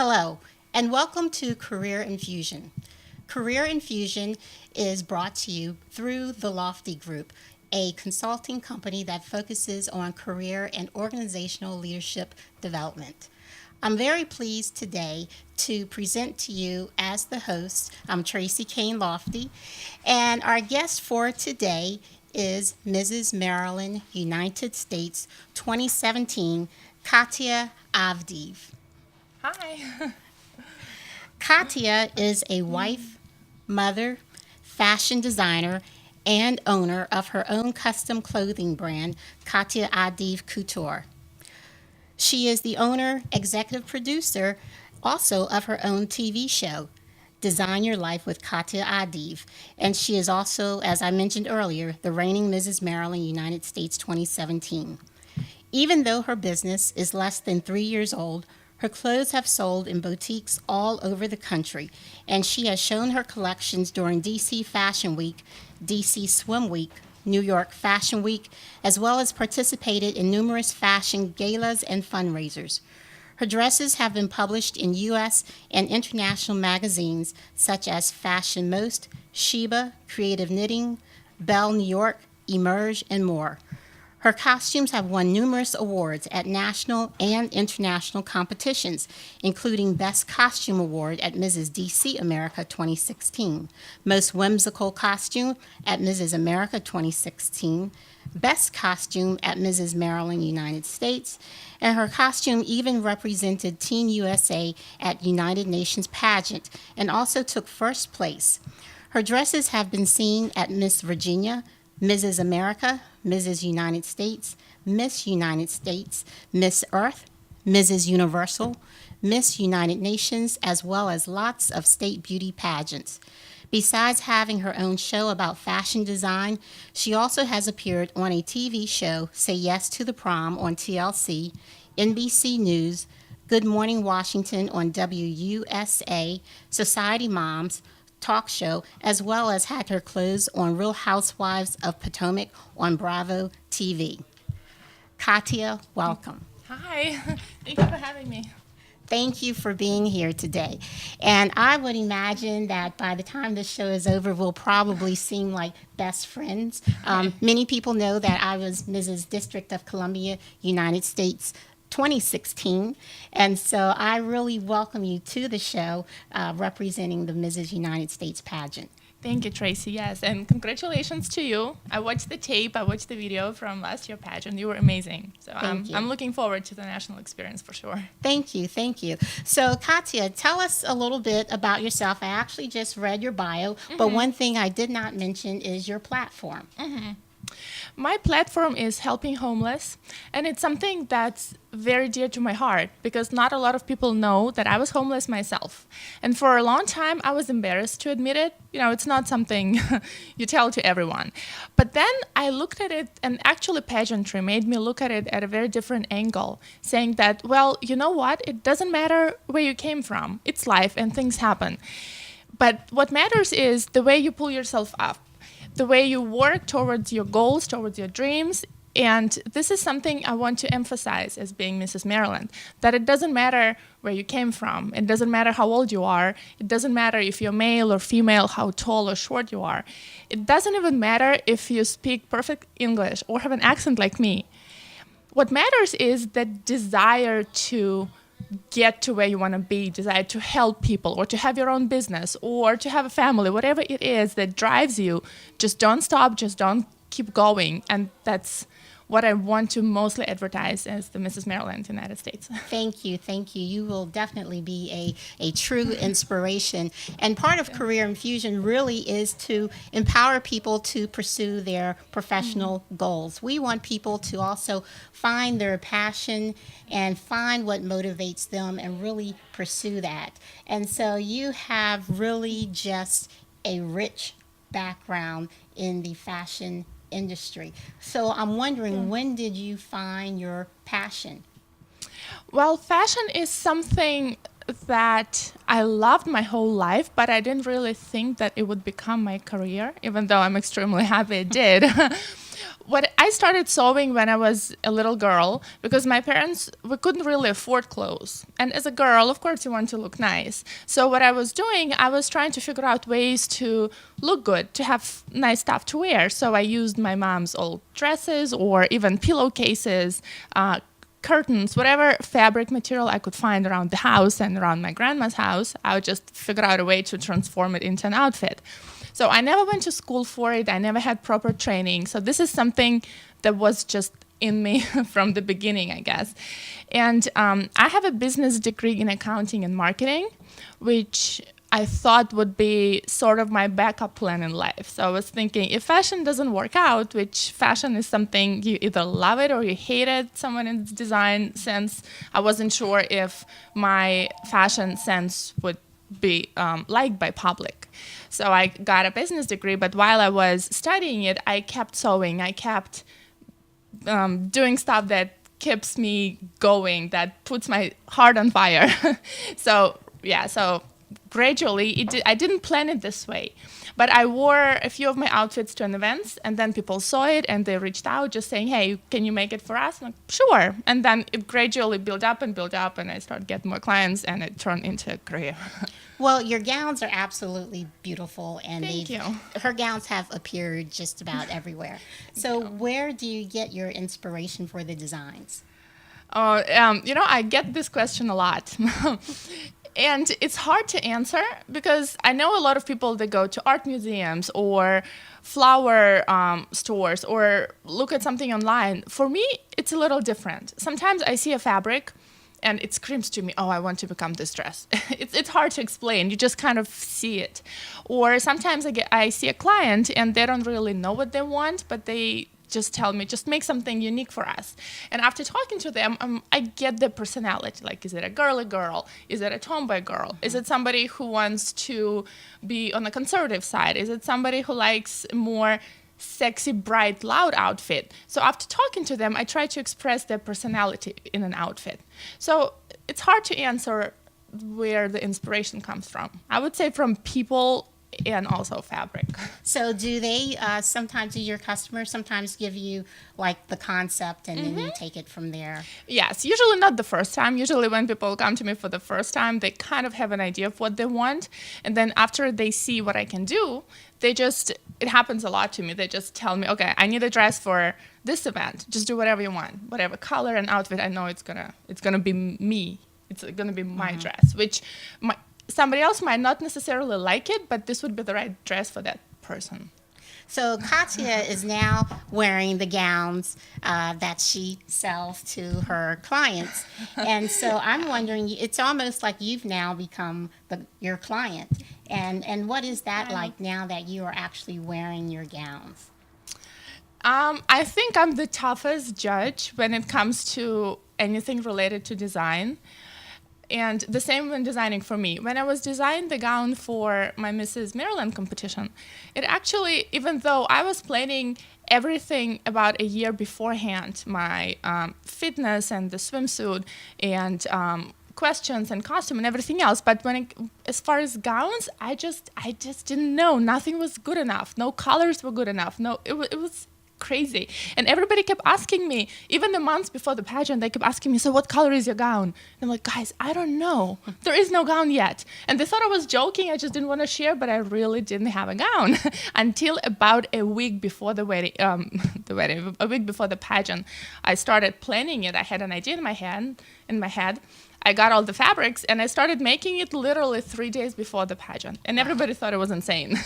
Hello, and welcome to Career Infusion. Career Infusion is brought to you through the Lofty Group, a consulting company that focuses on career and organizational leadership development. I'm very pleased today to present to you as the host. I'm Tracy Kane Lofty, and our guest for today is Mrs. Maryland, United States 2017, Katya Avdiv. Hi. Katya is a wife, mother, fashion designer, and owner of her own custom clothing brand, Katya Adiv Couture. She is the owner, executive producer, also of her own TV show, Design Your Life with Katya Adiv. And she is also, as I mentioned earlier, the reigning Mrs. Maryland, United States 2017. Even though her business is less than 3 years old, her clothes have sold in boutiques all over the country, and she has shown her collections during DC Fashion Week, DC Swim Week, New York Fashion Week, as well as participated in numerous fashion galas and fundraisers. Her dresses have been published in U.S. and international magazines such as Fashion Most, Sheba, Creative Knitting, Belle New York, Emerge, and more. Her costumes have won numerous awards at national and international competitions, including Best Costume Award at Mrs. DC America 2016, Most Whimsical Costume at Mrs. America 2016, Best Costume at Mrs. Maryland United States, and her costume even represented Teen USA at United Nations Pageant and also took first place. Her dresses have been seen at Miss Virginia, Mrs. America, Mrs. United States, Miss United States, Miss Earth, Mrs. Universal, Miss United Nations, as well as lots of state beauty pageants. Besides having her own show about fashion design, she also has appeared on a TV show, Say Yes to the Prom on TLC, NBC News, Good Morning Washington on WUSA, Society Moms, talk show, as well as had her clothes on Real Housewives of Potomac on Bravo TV. Katya, welcome. Hi. Thank you for having me. Thank you for being here today. And I would imagine that by the time this show is over, we'll probably seem like best friends. Many people know that I was Mrs. District of Columbia, United States 2016. And so I really welcome you to the show representing the Mrs. United States pageant. Thank you, Tracy. Yes, and congratulations to you. I watched the tape. I watched the video from last year pageant. You were amazing. So I'm looking forward to the national experience for sure. Thank you. Thank you. So Katya, tell us a little bit about yourself. I actually just read your bio, but one thing I did not mention is your platform. My platform is helping homeless, and it's something that's very dear to my heart because not a lot of people know that I was homeless myself. And for a long time, I was embarrassed to admit it. You know, it's not something you tell to everyone. But then I looked at it, and actually pageantry made me look at it at a very different angle, saying that, well, you know what? It doesn't matter where you came from. It's life and things happen. But what matters is the way you pull yourself up, the way you work towards your goals, towards your dreams. And this is something I want to emphasize as being Mrs. Maryland, that it doesn't matter where you came from. It doesn't matter how old you are. It doesn't matter if you're male or female, how tall or short you are. It doesn't even matter if you speak perfect English or have an accent like me. What matters is that desire to get to where you want to be, desire to help people or to have your own business or to have a family, whatever it is that drives you, just don't stop, just don't keep going. And that's what I want to mostly advertise as the Mrs. Maryland, United States. Thank you. Thank you. You will definitely be a true inspiration. And part of Career Infusion really is to empower people to pursue their professional goals. We want people to also find their passion and find what motivates them and really pursue that. And so you have really just a rich background in the fashion industry. So I'm wondering, when did you find your passion? Well, fashion is something that I loved my whole life, but I didn't really think that it would become my career, even though I'm extremely happy it did. What I started sewing when I was a little girl because my parents, we couldn't really afford clothes. And as a girl, of course, you want to look nice. So what I was doing, I was trying to figure out ways to look good, to have nice stuff to wear. So I used my mom's old dresses or even pillowcases, curtains, whatever fabric material I could find around the house and around my grandma's house. I would just figure out a way to transform it into an outfit. So I never went to school for it. I never had proper training. So this is something that was just in me from the beginning, I guess. And I have a business degree in accounting and marketing, which I thought would be sort of my backup plan in life. So I was thinking, if fashion doesn't work out, which fashion is something you either love it or you hate it, someone in design sense, I wasn't sure if my fashion sense would be liked by public. So I got a business degree, but while I was studying it, I kept sewing. I kept doing stuff that keeps me going, that puts my heart on fire. So gradually, I didn't plan it this way, but I wore a few of my outfits to an event, and then people saw it and they reached out just saying, hey, can you make it for us? I'm like, sure. And then it gradually built up, and I started getting more clients, and it turned into a career. Well, your gowns are absolutely beautiful, and Thank you. her gowns have appeared just about everywhere. So where do you get your inspiration for the designs? I get this question a lot. And it's hard to answer because I know a lot of people that go to art museums or flower stores or look at something online. For me, it's a little different. Sometimes I see a fabric and it screams to me, oh, I want to become this dress. It's hard to explain. You just kind of see it. Or sometimes I see a client and they don't really know what they want, but they just tell me, just make something unique for us. And after talking to them, I get their personality. Like, is it a girly girl? Is it a tomboy girl? Is it somebody who wants to be on the conservative side? Is it somebody who likes more sexy, bright, loud outfit? So after talking to them, I try to express their personality in an outfit. So it's hard to answer where the inspiration comes from. I would say from people and also fabric. So do they sometimes, do your customers sometimes give you like the concept and then you take it from there? Yes, usually not the first time. Usually when people come to me for the first time, they kind of have an idea of what they want. And then after they see what I can do, it happens a lot to me. They just tell me, okay, I need a dress for this event. Just do whatever you want. Whatever color and outfit, I know it's gonna be me. It's gonna be my dress, which somebody else might not necessarily like it, but this would be the right dress for that person. So Katya is now wearing the gowns that she sells to her clients. And so I'm wondering, it's almost like you've now become your client. And what is that like now that you are actually wearing your gowns? I think I'm the toughest judge when it comes to anything related to design. And the same when designing for me. When I was designing the gown for my Mrs. Maryland competition, it actually, even though I was planning everything about a year beforehand, my fitness and the swimsuit and questions and costume and everything else, but as far as gowns, I just didn't know. Nothing was good enough. No colors were good enough. No, it was crazy. And everybody kept asking me, even the months before the pageant, they kept asking me, so what color is your gown? And I'm like, guys, I don't know. There is no gown yet. And they thought I was joking. I just didn't want to share, but I really didn't have a gown until about a week before a week before the pageant. I started planning it. I had an idea in my head. I got all the fabrics and I started making it literally 3 days before the pageant. And everybody thought it was insane,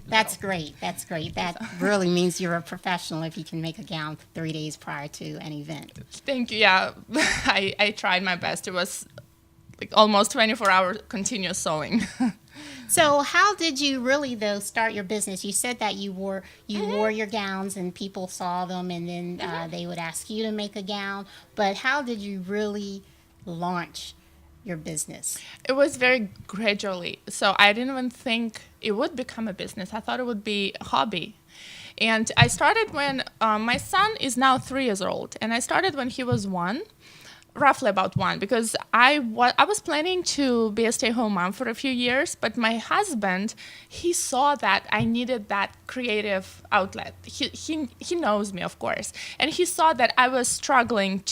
That's great. That's great. That really means you're a professional if you can make a gown 3 days prior to an event. Thank you. Yeah, I tried my best. It was like almost 24-hour continuous sewing. So how did you really, though, start your business? You said that you wore your gowns and people saw them and then they would ask you to make a gown. But how did you really launch your business? It was very gradually. So I didn't even think it would become a business. I thought it would be a hobby. And I started when my son is now 3 years old. And I started when he was 1. roughly about one, because I was planning to be a stay-home mom for a few years, but my husband, he saw that I needed that creative outlet. He knows me, of course, and he saw that I was struggling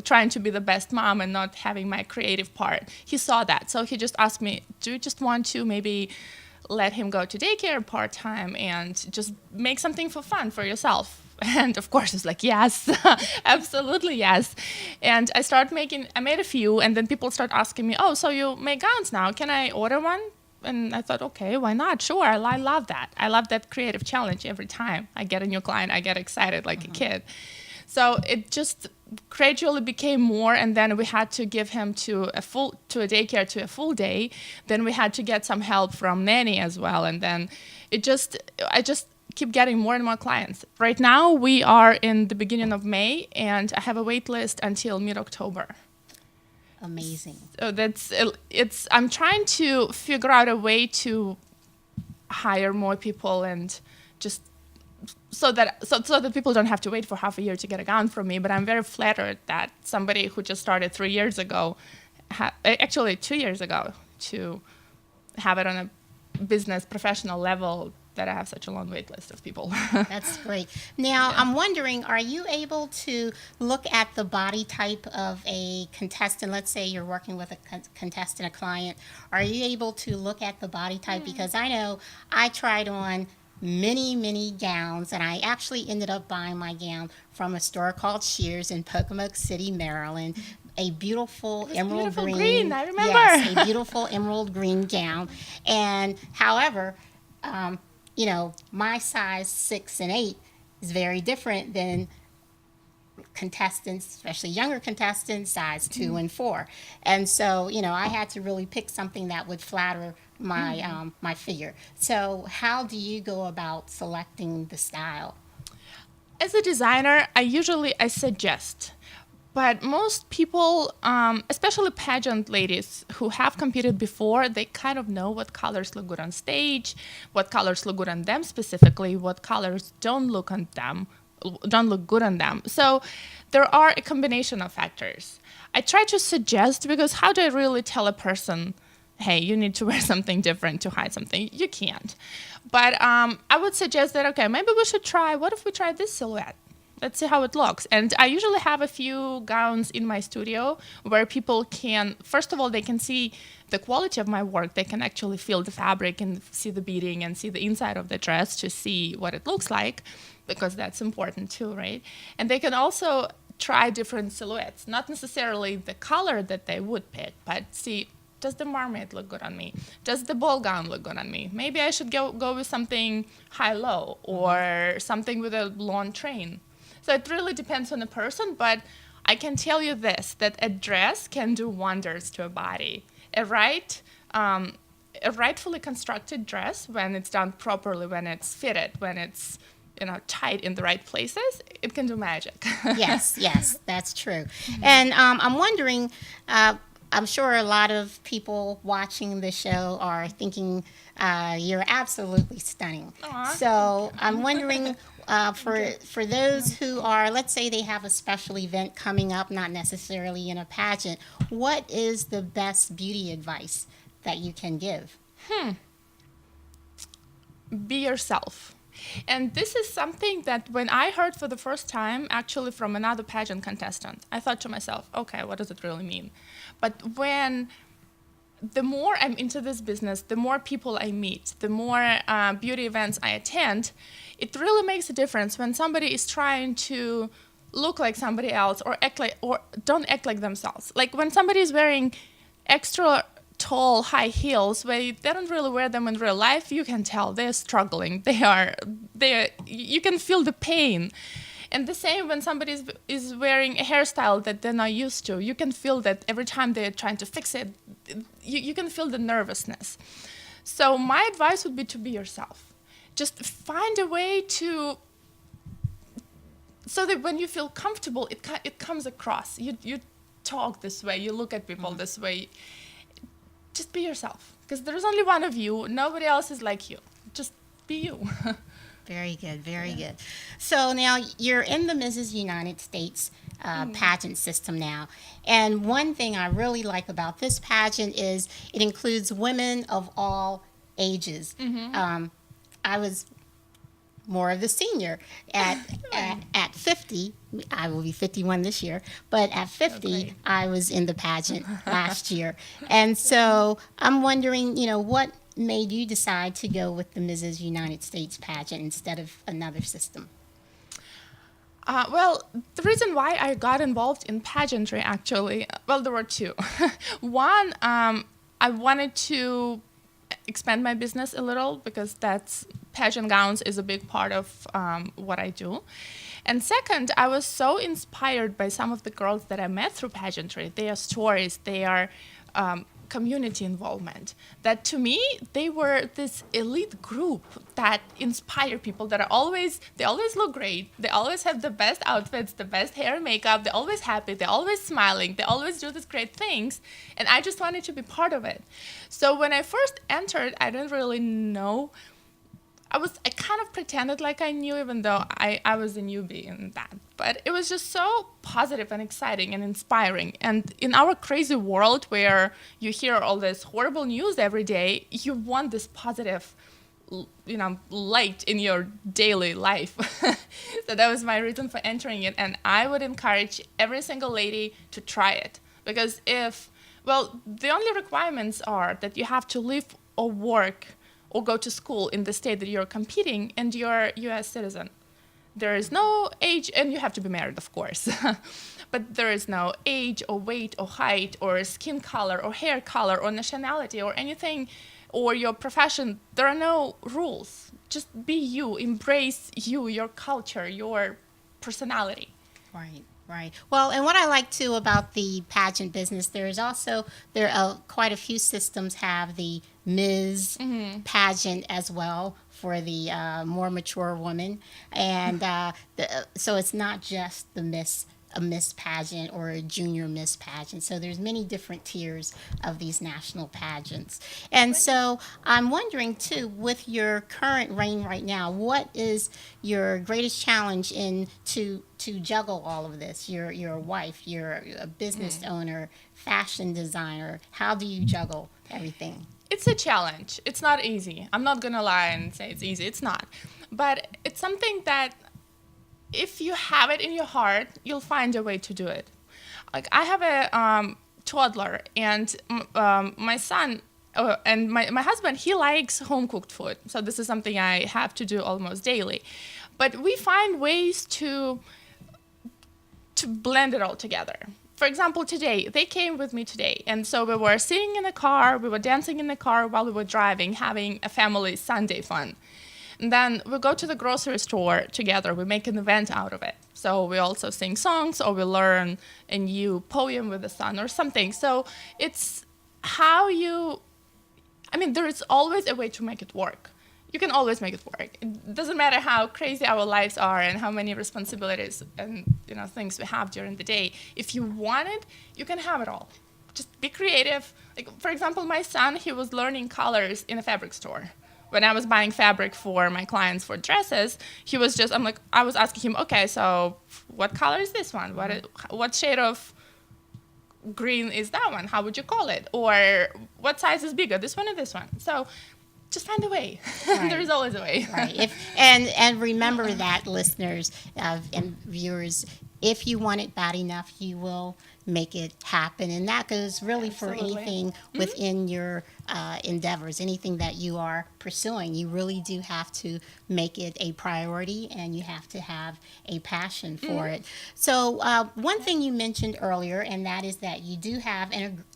trying to be the best mom and not having my creative part. He saw that, so he just asked me, "Do you just want to maybe let him go to daycare part-time and just make something for fun for yourself?" And of course, it's like, yes, absolutely yes. And I made a few, and then people start asking me, "Oh, so you make gowns now? Can I order one?" And I thought, okay, why not? Sure, I love that. I love that creative challenge every time I get a new client. I get excited like a kid. So it just gradually became more, and then we had to give him to a daycare to a full day. Then we had to get some help from nanny as well, and then I just keep getting more and more clients. Right now we are in the beginning of May, and I have a wait list until mid-October. Amazing. So I'm trying to figure out a way to hire more people, and just so that people don't have to wait for half a year to get a gown from me. But I'm very flattered that somebody who just started 3 years ago, actually 2 years ago, to have it on a business professional level, that I have such a long wait list of people. That's great. Now, I'm wondering, are you able to look at the body type of a contestant? Let's say you're working with a contestant, a client. Are you able to look at the body type? Because I know I tried on many gowns, and I actually ended up buying my gown from a store called Shears in Pocomoke City, Maryland. A beautiful emerald beautiful green, I remember. Yes, a beautiful emerald green gown. And however, my size 6 and 8 is very different than contestants, especially younger contestants, size 2 and 4. And so, I had to really pick something that would flatter my figure. So how do you go about selecting the style? As a designer, I suggest. But most people, especially pageant ladies who have competed before, they kind of know what colors look good on stage, what colors look good on them specifically, what colors don't look good on them. So there are a combination of factors. I try to suggest, because how do I really tell a person, hey, you need to wear something different to hide something? You can't. But I would suggest that, okay, maybe we should what if we try this silhouette? Let's see how it looks. And I usually have a few gowns in my studio where people can, first of all, they can see the quality of my work. They can actually feel the fabric and see the beading and see the inside of the dress to see what it looks like, because that's important too, right? And they can also try different silhouettes, not necessarily the color that they would pick, but see, does the mermaid look good on me? Does the ball gown look good on me? Maybe I should go with something high-low or something with a long train. So it really depends on the person, but I can tell you this, that a dress can do wonders to a body. A rightfully constructed dress, when it's done properly, when it's fitted, when it's tight in the right places, it can do magic. Yes, that's true. And I'm wondering, I'm sure a lot of people watching the show are thinking you're absolutely stunning. Aww. So I'm wondering, for those who are, let's say they have a special event coming up, not necessarily in a pageant, what is the best beauty advice that you can give? Be yourself. And this is something that when I heard for the first time, actually from another pageant contestant, I thought to myself, okay, what does it really mean? But the more I'm into this business, the more people I meet, the more beauty events I attend, it really makes a difference when somebody is trying to look like somebody else or don't act like themselves. Like when somebody is wearing extra tall high heels, where they don't really wear them in real life, you can tell they're struggling. You can feel the pain. And the same when somebody is wearing a hairstyle that they're not used to, you can feel that every time they're trying to fix it, you can feel the nervousness. So my advice would be to be yourself. Just find a way so that when you feel comfortable, it comes across. You talk this way, you look at people this way. Just be yourself, because there's only one of you. Nobody else is like you. Just be you. Very good, very good. So now you're in the Mrs. United States pageant system now. And one thing I really like about this pageant is it includes women of all ages. I was more of the senior at 50. I will be 51 this year, but at 50 great. I was in the pageant last year. And so I'm wondering, what made you decide to go with the Mrs. United States pageant instead of another system? Well, the reason why I got involved in pageantry, actually, well, there were two. One, I wanted to expand my business a little because that's pageant gowns is a big part of what I do. And second, I was so inspired by some of the girls that I met through pageantry, their stories, their community involvement, that to me, they were this elite group that inspire people that they always look great. They always have the best outfits, the best hair and makeup. They're always happy. They're always smiling. They always do these great things. And I just wanted to be part of it. So when I first entered, I didn't really know. I kind of pretended like I knew, even though I was a newbie in that. But it was just so positive and exciting and inspiring. And in our crazy world where you hear all this horrible news every day, you want this positive, light in your daily life. So that was my reason for entering it. And I would encourage every single lady to try it. Because the only requirements are that you have to live or work or go to school in the state that you're competing, and you're a U.S. citizen. There is no age, and you have to be married, of course. But there is no age or weight or height or skin color or hair color or nationality or anything, or your profession. There are no rules. Just be you. Embrace you, your culture, your personality. Right, right. Well, and what I like too about the pageant business, there are quite a few systems have the Ms. pageant as well for the more mature woman, and so it's not just a Miss pageant or a junior Miss pageant. So there's many different tiers of these national pageants. And so I'm wondering too, with your current reign right now, what is your greatest challenge in to juggle all of this? You're a wife, you're a business owner, fashion designer. How do you juggle everything? It's a challenge. It's not easy. I'm not going to lie and say it's easy. It's not. But it's something that if you have it in your heart, you'll find a way to do it. Like I have a toddler, and my son and my husband, he likes home cooked food. So this is something I have to do almost daily. But we find ways to blend it all together. For example, today, they came with me today. And so we were sitting in the car, we were dancing in the car while we were driving, having a family Sunday fun. And then we go to the grocery store together. We make an event out of it. So we also sing songs, or we learn a new poem with the son or something. So it's there is always a way to make it work. You can always make it work. It doesn't matter how crazy our lives are and how many responsibilities and things we have during the day. If you want it, you can have it all. Just be creative. Like, for example, my son, he was learning colors in a fabric store. When I was buying fabric for my clients for dresses, I was asking him, okay, so what color is this one? What shade of green is that one? How would you call it? Or what size is bigger, this one or this one? So just find a way. Right. There is always a way. Right. And remember that, listeners and viewers, if you want it bad enough, you will make it happen. And that goes really Absolutely. for anything within your endeavors, anything that you are pursuing. You really do have to make it a priority, and you have to have a passion for it. So one thing you mentioned earlier, and that is that you do have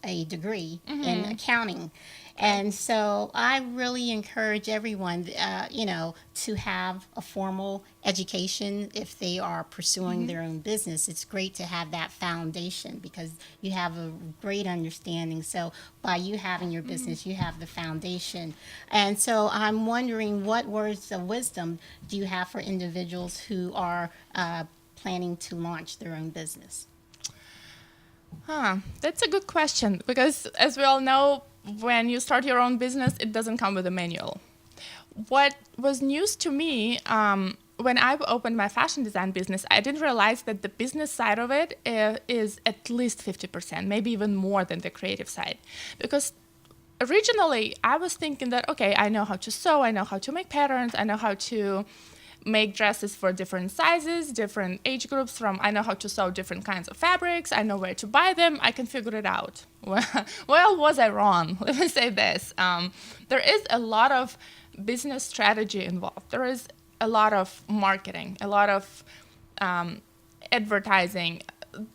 a degree in accounting. And so I really encourage everyone, to have a formal education if they are pursuing their own business. It's great to have that foundation because you have a great understanding. So by you having your business, you have the foundation. And so I'm wondering, what words of wisdom do you have for individuals who are planning to launch their own business? That's a good question, because as we all know, when you start your own business, it doesn't come with a manual. what was news to me when I opened my fashion design business, I didn't realize that the business side of it is at least 50%, maybe even more than the creative side. Because originally, I was thinking that, okay, I know how to sew, I know how to make patterns, I know how to make dresses for different sizes, different age groups, I know how to sew different kinds of fabrics, I know where to buy them, I can figure it out. Well, was I wrong? Let me say this. There is a lot of business strategy involved. There is a lot of marketing, a lot of advertising.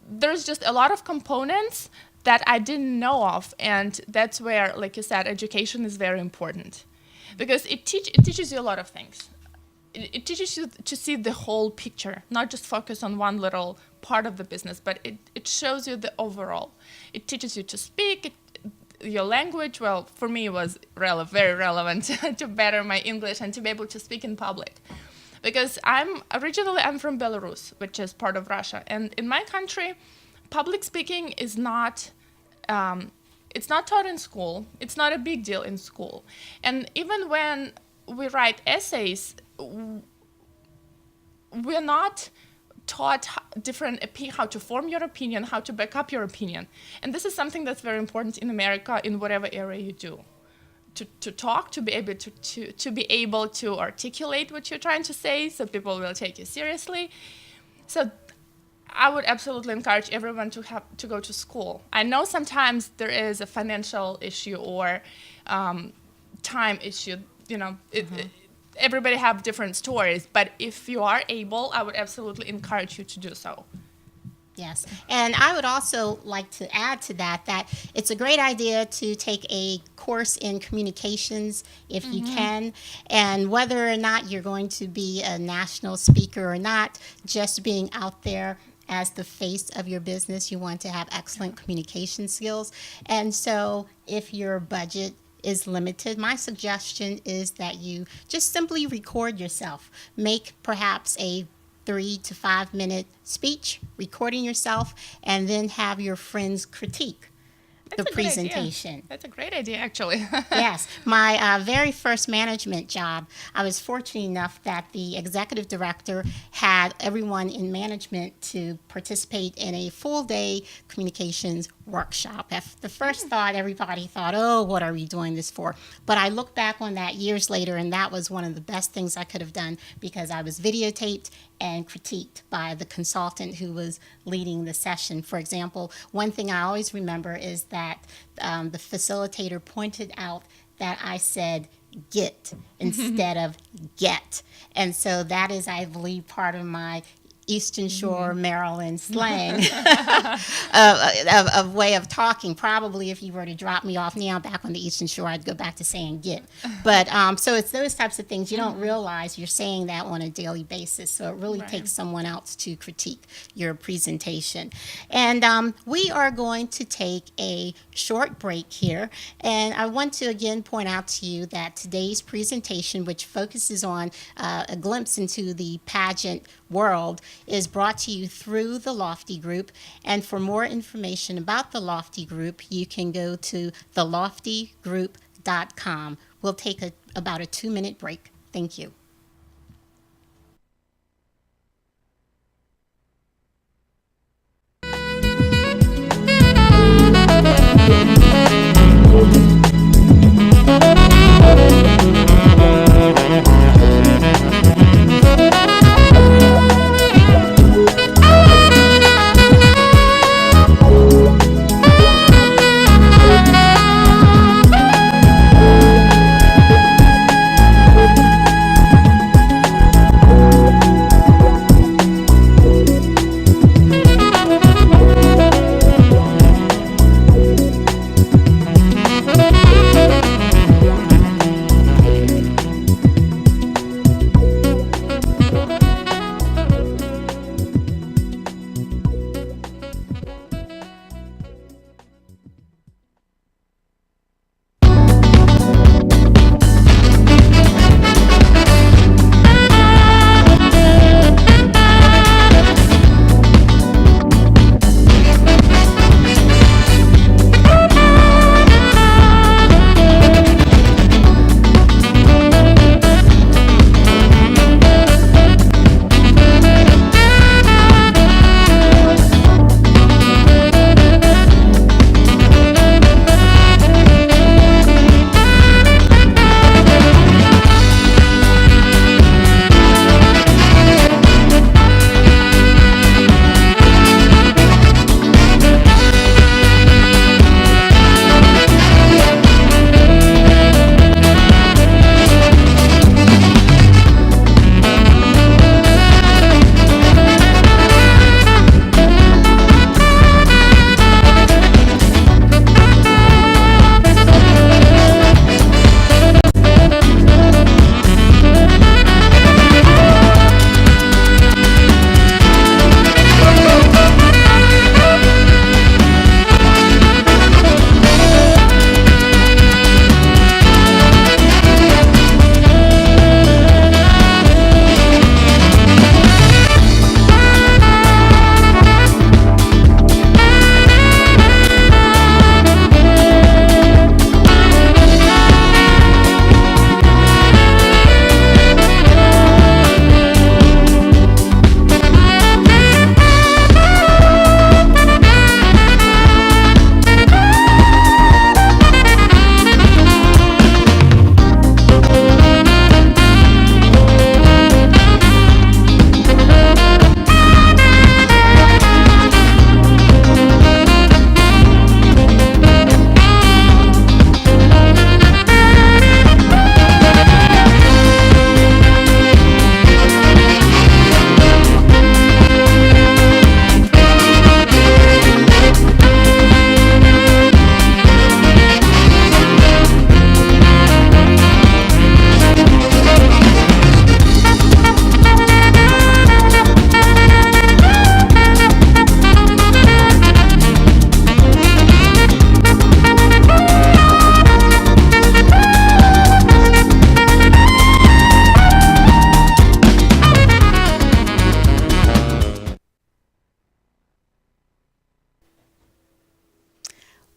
There's just a lot of components that I didn't know of, and that's where, like you said, education is very important, because it teaches you a lot of things. It teaches you to see the whole picture, not just focus on one little part of the business, but it shows you the overall. It teaches you to speak your language. Well, for me, it was very relevant to better my English and to be able to speak in public. Because I'm from Belarus, which is part of Russia, and in my country, public speaking is not, it's not taught in school. It's not a big deal in school. And even when we write essays, we're not taught how to form your opinion, how to back up your opinion. And this is something that's very important in America, in whatever area you do. To talk, to be able to articulate what you're trying to say, so people will take you seriously. So I would absolutely encourage everyone to go to school. I know sometimes there is a financial issue or time issue. Everybody have different stories, but if you are able, I would absolutely encourage you to do so. Yes, and I would also like to add to that it's a great idea to take a course in communications if you can, and whether or not you're going to be a national speaker or not, just being out there as the face of your business, you want to have excellent communication skills. And so if your budget is limited, my suggestion is that you just simply record yourself. Make perhaps a 3 to 5 minute speech, recording yourself, and then have your friends critique the presentation. That's a great idea, actually. Yes. My very first management job, I was fortunate enough that the executive director had everyone in management to participate in a full day communications workshop. At the first thought, everybody thought, oh, what are we doing this for? But I look back on that years later, and that was one of the best things I could have done, because I was videotaped and critiqued by the consultant who was leading the session. For example, one thing I always remember is that the facilitator pointed out that I said get instead of get. And so that is, I believe, part of my Eastern Shore, Maryland slang of way of talking. Probably if you were to drop me off now back on the Eastern Shore, I'd go back to saying get. But so it's those types of things. You don't realize you're saying that on a daily basis. So it really takes someone else to critique your presentation. And we are going to take a short break here. And I want to again point out to you that today's presentation, which focuses on a glimpse into the pageant world, is brought to you through the Lofty Group. And for more information about the Lofty Group, you can go to theloftygroup.com. We'll take about a 2-minute break. Thank you.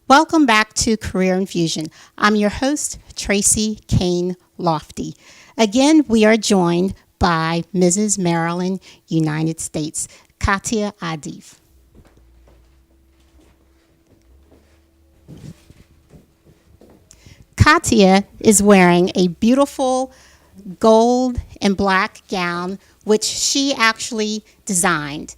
Welcome back to Career Infusion. I'm your host, Tracy Kane Lofty. Again, we are joined by Mrs. Maryland, United States, Katia Adif. Katia is wearing a beautiful gold and black gown, which she actually designed.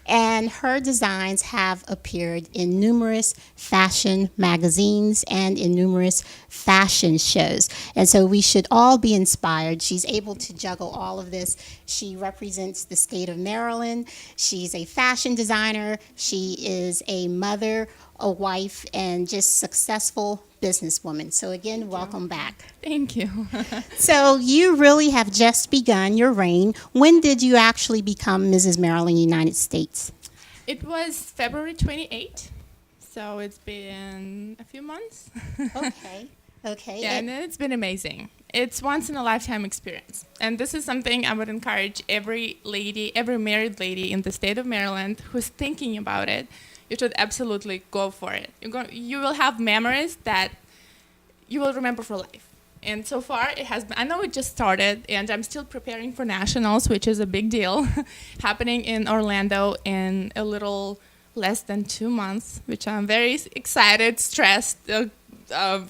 And her designs have appeared in numerous fashion magazines and in numerous fashion shows. And so we should all be inspired. She's able to juggle all of this. She represents the state of Maryland. She's a fashion designer. She is a mother, a wife, and just successful businesswoman. So again, welcome back. Thank you. So you really have just begun your reign. When did you actually become Mrs. Maryland, United States? It was February 28th, so it's been a few months. Okay. Yeah, and it's been amazing. It's once in a lifetime experience. And this is something I would encourage every lady, every married lady in the state of Maryland who's thinking about it. You should absolutely go for it. You will have memories that you will remember for life. And so far, it has been, I know it just started, and I'm still preparing for nationals, which is a big deal, happening in Orlando in a little less than 2 months, which I'm very excited, stressed,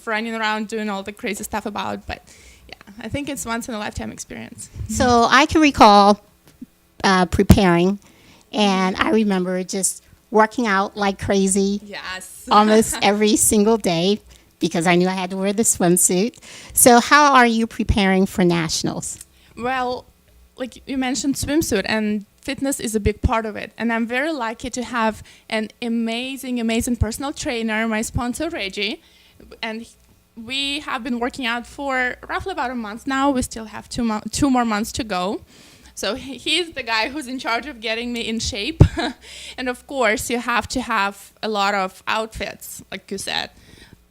running around doing all the crazy stuff about. But yeah, I think it's once in a lifetime experience. So I can recall preparing, and I remember just working out like crazy Yes. almost every single day because I knew I had to wear the swimsuit. So how are you preparing for nationals? Well, like you mentioned, swimsuit and fitness is a big part of it. And I'm very lucky to have an amazing, amazing personal trainer, my sponsor, Reggie. And we have been working out for roughly about a month now. We still have 2 more months to go. So he's the guy who's in charge of getting me in shape. And of course, you have to have a lot of outfits, like you said.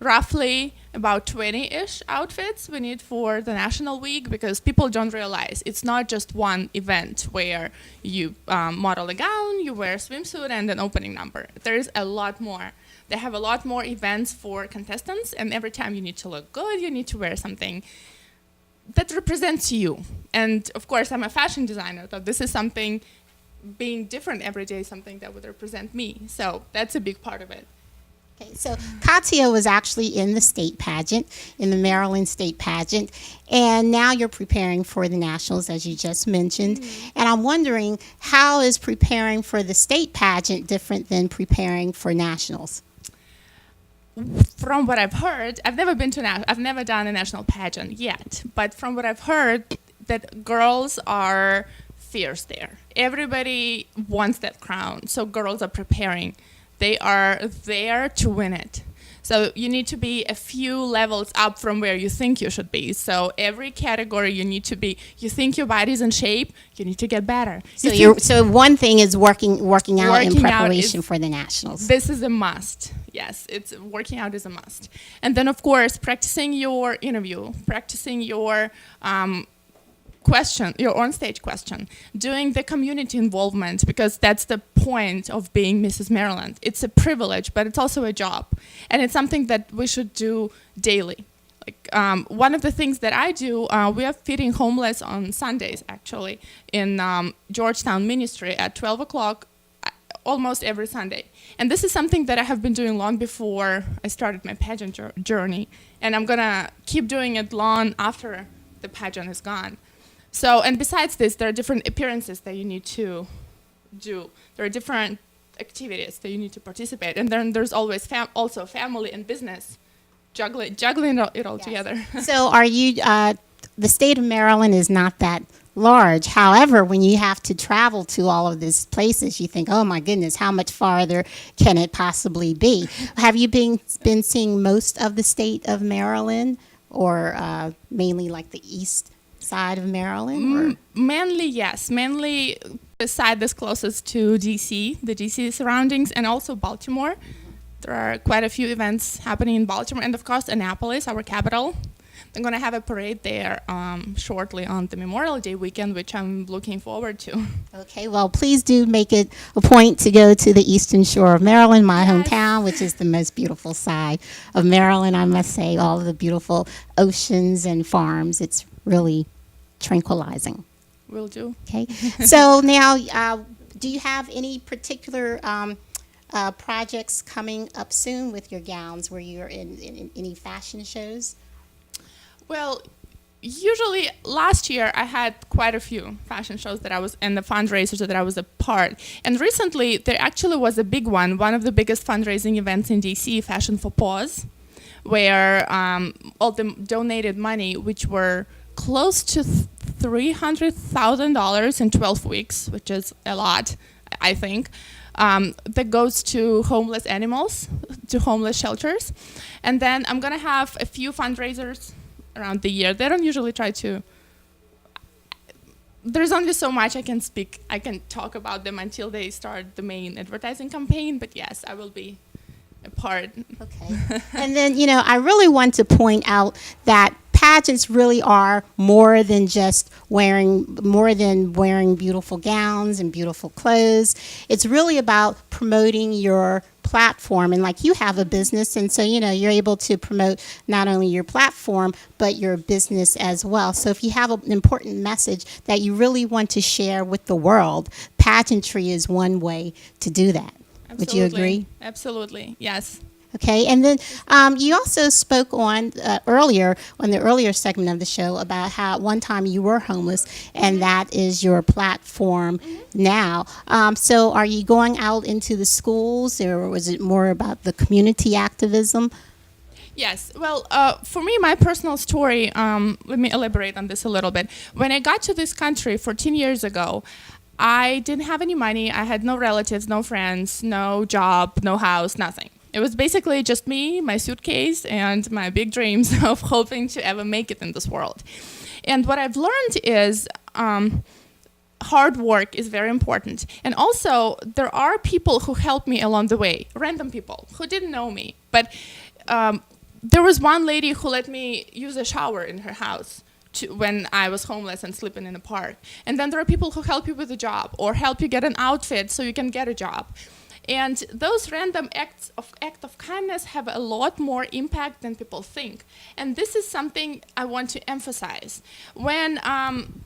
Roughly about 20-ish outfits we need for the National Week, because people don't realize it's not just one event where you model a gown, you wear a swimsuit, and an opening number. There's a lot more. They have a lot more events for contestants, and every time you need to look good, you need to wear something that represents you. And of course, I'm a fashion designer, so this is something, being different every day, something that would represent me. So that's a big part of it. Okay, so Katia was actually in the state pageant, in the Maryland state pageant, and now you're preparing for the nationals, as you just mentioned. And I'm wondering, how is preparing for the state pageant different than preparing for nationals? From what I've heard, I've never done a national pageant yet, but from what I've heard, that girls are fierce there. Everybody wants that crown, so girls are preparing. They are there to win it. So you need to be a few levels up from where you think you should be. So every category you need to be, you think your body's in shape, you need to get better. So one thing is working out in preparation for the nationals. This is a must. Yes, working out is a must. And then of course, practicing your interview, practicing your question, your on-stage question, doing the community involvement, because that's the point of being Mrs. Maryland. It's a privilege, but it's also a job, and it's something that we should do daily. Like one of the things that I do, we are feeding homeless on Sundays, actually, in Georgetown Ministry at 12 o'clock, almost every Sunday. And this is something that I have been doing long before I started my pageant journey, and I'm gonna keep doing it long after the pageant is gone. So, and besides this, there are different appearances that you need to do. There are different activities that you need to participate. And then there's always also family and business, juggling it all together. So are you, the state of Maryland is not that large. However, when you have to travel to all of these places, you think, oh my goodness, how much farther can it possibly be? Have you been seeing most of the state of Maryland, or mainly like the east side of Maryland? Mainly, yes. Mainly the side that's closest to DC, the DC surroundings, and also Baltimore. There are quite a few events happening in Baltimore, and of course Annapolis, our capital. They're going to have a parade there shortly on the Memorial Day weekend, which I'm looking forward to. Okay, well, please do make it a point to go to the Eastern Shore of Maryland, my Yes. hometown, which is the most beautiful side of Maryland, I must say. All of the beautiful oceans and farms. It's really tranquilizing. Will do. Okay, so now, do you have any particular projects coming up soon with your gowns where you're in any fashion shows? Well, usually last year I had quite a few fashion shows that I was and the fundraisers that I was a part. And recently there actually was a big one of the biggest fundraising events in DC, Fashion for Pause, where all the donated money, which were close to $300,000 in 12 weeks, which is a lot, I think, that goes to homeless animals, to homeless shelters. And then I'm going to have a few fundraisers around the year. They don't usually try to. There's only so much I can talk about them until they start the main advertising campaign. But yes, I will be a part. Okay. And then, I really want to point out that pageants really are more than wearing beautiful gowns and beautiful clothes. It's really about promoting your platform, and like you have a business, and so you're able to promote not only your platform but your business as well. So if you have an important message that you really want to share with the world, pageantry is one way to do that. Absolutely. Would you agree? Absolutely, yes. Okay, and then you also spoke on the earlier segment of the show about how one time you were homeless, and that is your platform now. So are you going out into the schools, or was it more about the community activism? Yes. Well, for me, my personal story, let me elaborate on this a little bit. When I got to this country 14 years ago, I didn't have any money. I had no relatives, no friends, no job, no house, nothing. It was basically just me, my suitcase, and my big dreams of hoping to ever make it in this world. And what I've learned is hard work is very important. And also, there are people who helped me along the way, random people who didn't know me. But there was one lady who let me use a shower in her house when I was homeless and sleeping in a park. And then there are people who help you with a job or help you get an outfit so you can get a job. And those random acts of kindness have a lot more impact than people think. And this is something I want to emphasize. When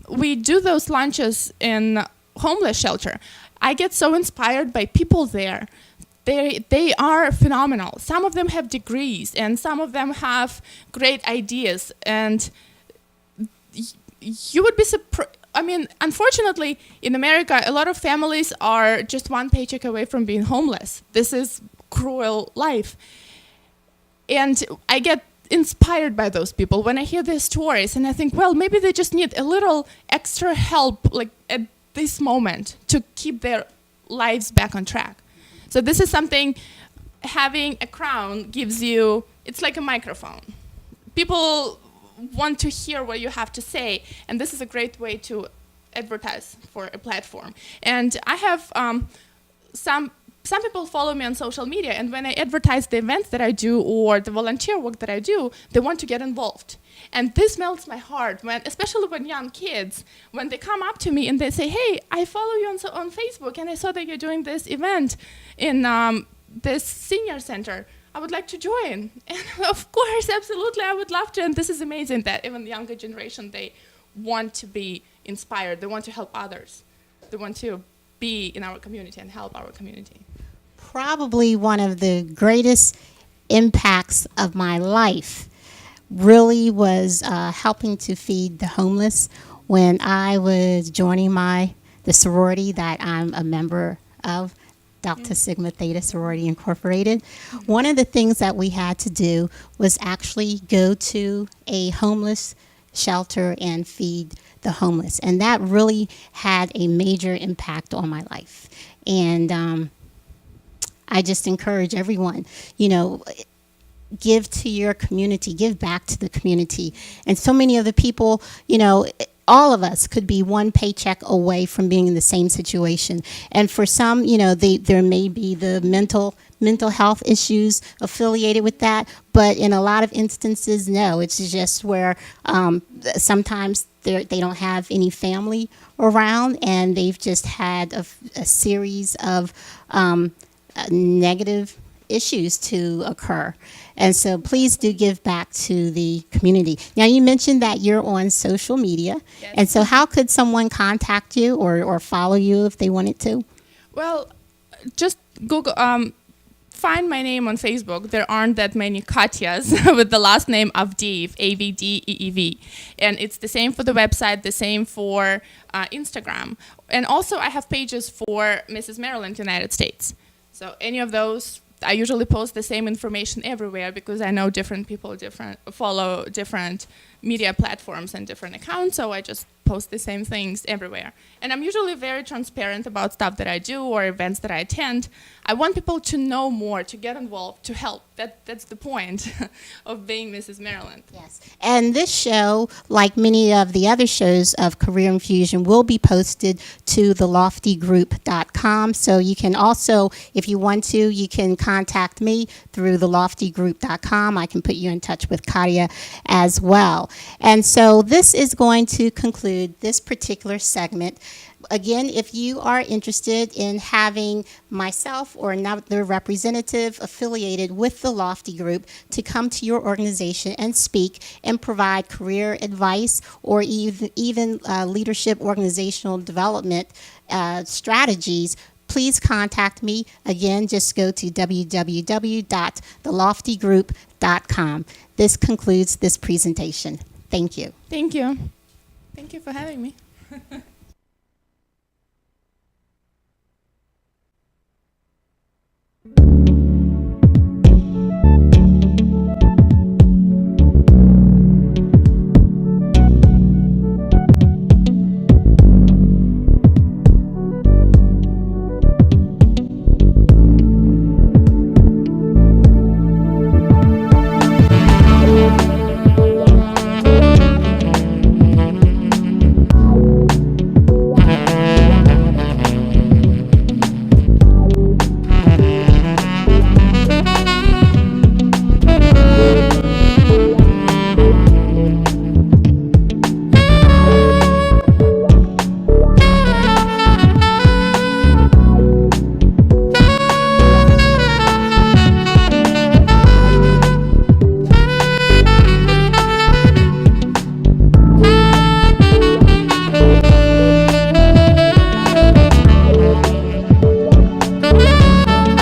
we do those lunches in homeless shelter, I get so inspired by people there. They are phenomenal. Some of them have degrees, and some of them have great ideas. And you would be surprised. I mean, unfortunately, in America, a lot of families are just one paycheck away from being homeless. This is cruel life. And I get inspired by those people when I hear their stories, and I think, well, maybe they just need a little extra help, like at this moment, to keep their lives back on track. So this is something, having a crown gives you, it's like a microphone. People want to hear what you have to say, and this is a great way to advertise for a platform. And I have some people follow me on social media, and when I advertise the events that I do or the volunteer work that I do, they want to get involved. And this melts my heart, especially when young kids, when they come up to me and they say, hey, I follow you on Facebook, and I saw that you're doing this event in this senior center. I would like to join. And of course, absolutely, I would love to. And this is amazing that even the younger generation, they want to be inspired. They want to help others. They want to be in our community and help our community. Probably one of the greatest impacts of my life really was helping to feed the homeless when I was joining the sorority that I'm a member of, Delta Sigma Theta Sorority Incorporated. One of the things that we had to do was actually go to a homeless shelter and feed the homeless. And that really had a major impact on my life. And I just encourage everyone, give to your community, give back to the community. And so many of the people, all of us could be one paycheck away from being in the same situation. And for some, there may be the mental health issues affiliated with that, but in a lot of instances, no. It's just where sometimes they don't have any family around, and they've just had a series of negative issues to occur. And so please do give back to the community. Now, you mentioned that you're on social media. Yes. And so how could someone contact you or follow you if they wanted to? Well, just Google, find my name on Facebook. There aren't that many Katyas with the last name Avdeev, Avdeev. And it's the same for the website, the same for Instagram. And also I have pages for Mrs. Maryland, United States. So any of those, I usually post the same information everywhere because I know different people follow different media platforms and different accounts, so I just post the same things everywhere. And I'm usually very transparent about stuff that I do or events that I attend. I want people to know more, to get involved, to help. That's the point of being Mrs. Maryland. Yes. And this show, like many of the other shows of Career Infusion, will be posted to theloftygroup.com. So you can also, if you want to, you can contact me through theloftygroup.com. I can put you in touch with Katya as well. And so this is going to conclude this particular segment. Again, if you are interested in having myself or another representative affiliated with the Lofty Group to come to your organization and speak and provide career advice or even leadership organizational development strategies, please contact me. Again, just go to www.theloftygroup.com. This concludes this presentation. Thank you. Thank you. Thank you for having me.